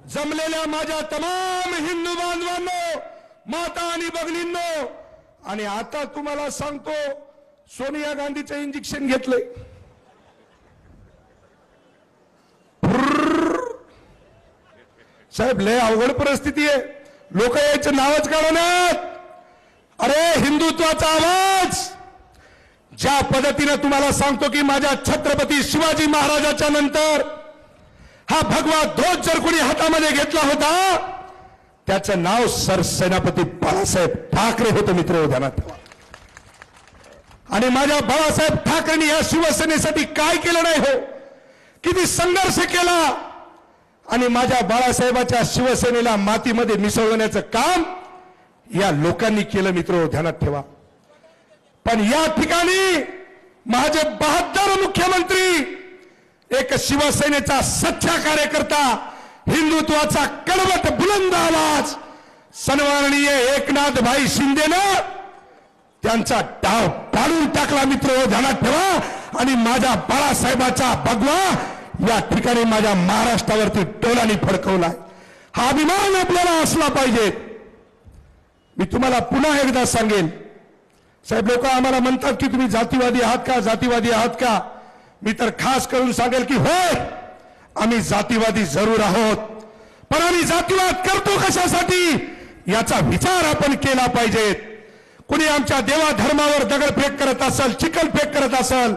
जमलेल्या माझ्या तमाम हिंदू बांधवांनो, माता आणि भगिनींनो, आणि आता तुम्हाला सांगतो, सोनिया गांधीचं इंजेक्शन घेतलंय. साहेब लय अवघड परिस्थिती आहे. लोक याचं नावच काढणार. अरे हिंदुत्वाचा आवाज ज्या पद्धतीने तुम्हाला सांगतो की माझ्या छत्रपती शिवाजी महाराजांच्या नंतर हा भगवा ध्वज जर कोणी हातामध्ये घेतला होता, त्याचं नाव सरसेनापती बाळासाहेब ठाकरे होतं. मित्र ध्यानात ठेवा. आणि माझ्या बाळासाहेब ठाकरेंनी या शिवसेनेसाठी काय केलं नाही हो, किती संघर्ष केला. आणि माझ्या बाळासाहेबाच्या शिवसेनेला मातीमध्ये मिसळवण्याचं काम या लोकांनी केलं. मित्र ध्यानात ठेवा. पण या ठिकाणी माझे बहादर मुख्यमंत्री, एक शिवसेनेचा सच्चा कार्यकर्ता, हिंदुत्वाचा कडवट बुलंद आवाज सन्माननीय एकनाथ भाई शिंदेनं त्यांचा डाव पाडून टाकला. मित्र ध्यानात ठेवा. आणि माझ्या बाळासाहेबाचा भगवा या ठिकाणी माझ्या महाराष्ट्रावरती टोलानी फडकवलाय. हा अभिमान आपल्याला असला पाहिजे. मी तुम्हाला पुन्हा एकदा सांगेन, साहेब लोक आम्हाला म्हणतात की तुम्ही जातीवादी आहात का, जातीवादी आहात का. मी तर खास करून सांगेल की होय, आम्ही जातीवादी जरूर आहोत, पण आम्ही जातीवाद करतो कशासाठी याचा विचार आपण केला पाहिजे. कुणी आमच्या देवा धर्मावर दगडफेक करत असेल, चिखलफेक करत असेल,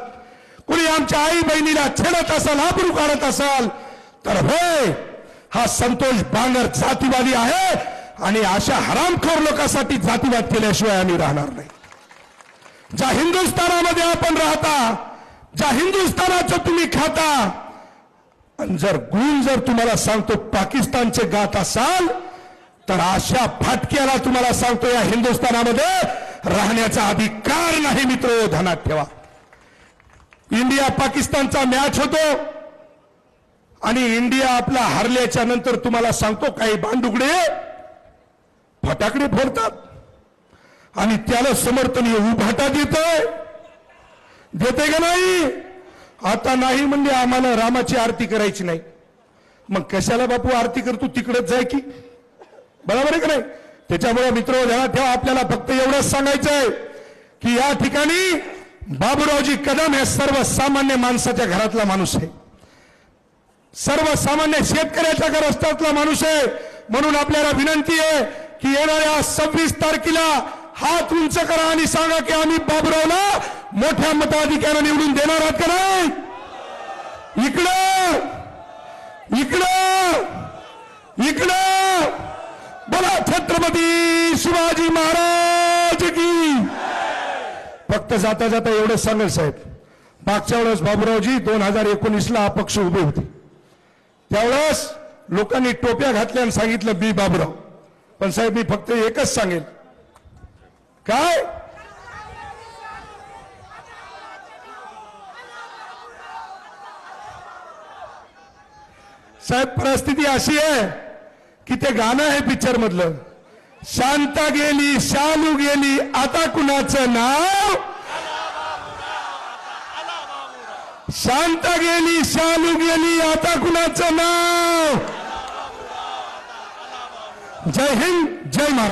कुणी आमच्या आई बहिणीला छेडत असेल, आबरू काढत असेल, तर होय हा संतोष बांगर जातीवादी आहे. आणि अशा हरामखोर लोकांसाठी जातीवाद केल्याशिवाय आम्ही राहणार नाही. ज्या हिंदुस्थानामध्ये आपण राहता, ज्या हिंदुस्थानाचं तुम्ही खाता, आणि जर गुण जर तुम्हाला सांगतो पाकिस्तानचे गात असाल, तर अशा फाटक्याला तुम्हाला सांगतो या हिंदुस्थानामध्ये राहण्याचा अधिकार नाही. मित्र ध्यानात ठेवा. इंडिया पाकिस्तानचा मॅच होतो आणि इंडिया आपला हरल्याच्या नंतर तुम्हाला सांगतो काही बांडुकडे फटाकडे फोडतात आणि त्याला समर्थन उभाटा देते का नाही. आता नाही म्हणजे आम्हाला रामाची आरती करायची नाही. मग कशाला बापू आरती करतो, तिकडेच जाय की. बरोबर आहे का नाही. त्याच्यामुळे मित्र ध्यानात ठेवा. आपल्याला फक्त एवढंच सांगायचं आहे की या ठिकाणी बाबूरावजी कदम हे सर्वसामान्य माणसाच्या घरातला माणूस आहे, सर्वसामान्य शेतकऱ्याच्या घरातला माणूस आहे. म्हणून आपल्याला विनंती आहे की येणाऱ्या 26 तारखेला हात उंच करा आणि सांगा की आम्ही बाबूरावला मोठ्या मताधिक्याने निवडून देणार आहात का नाही. इकडं इकडं इकडं बोला छत्रपती शिवाजी महाराज की. फक्त जाता जाता एवढंच सांगेल साहेब, मागच्या वेळेस बाबूरावजी 2019ला अपक्ष उभे होते, त्यावेळेस लोकांनी टोप्या घातल्या आणि सांगितलं बी बाबूराव. पण साहेब मी फक्त एकच सांगेल, काय साहेब परिस्थिती अशी आहे की ते गाणं आहे पिक्चर मधलं, शांता गेली शालू गेली आता कुणाचं नाव. शांता गेली शालू गेली आता कुणाचं नाव. जय हिंद, जय महाराष्ट्र.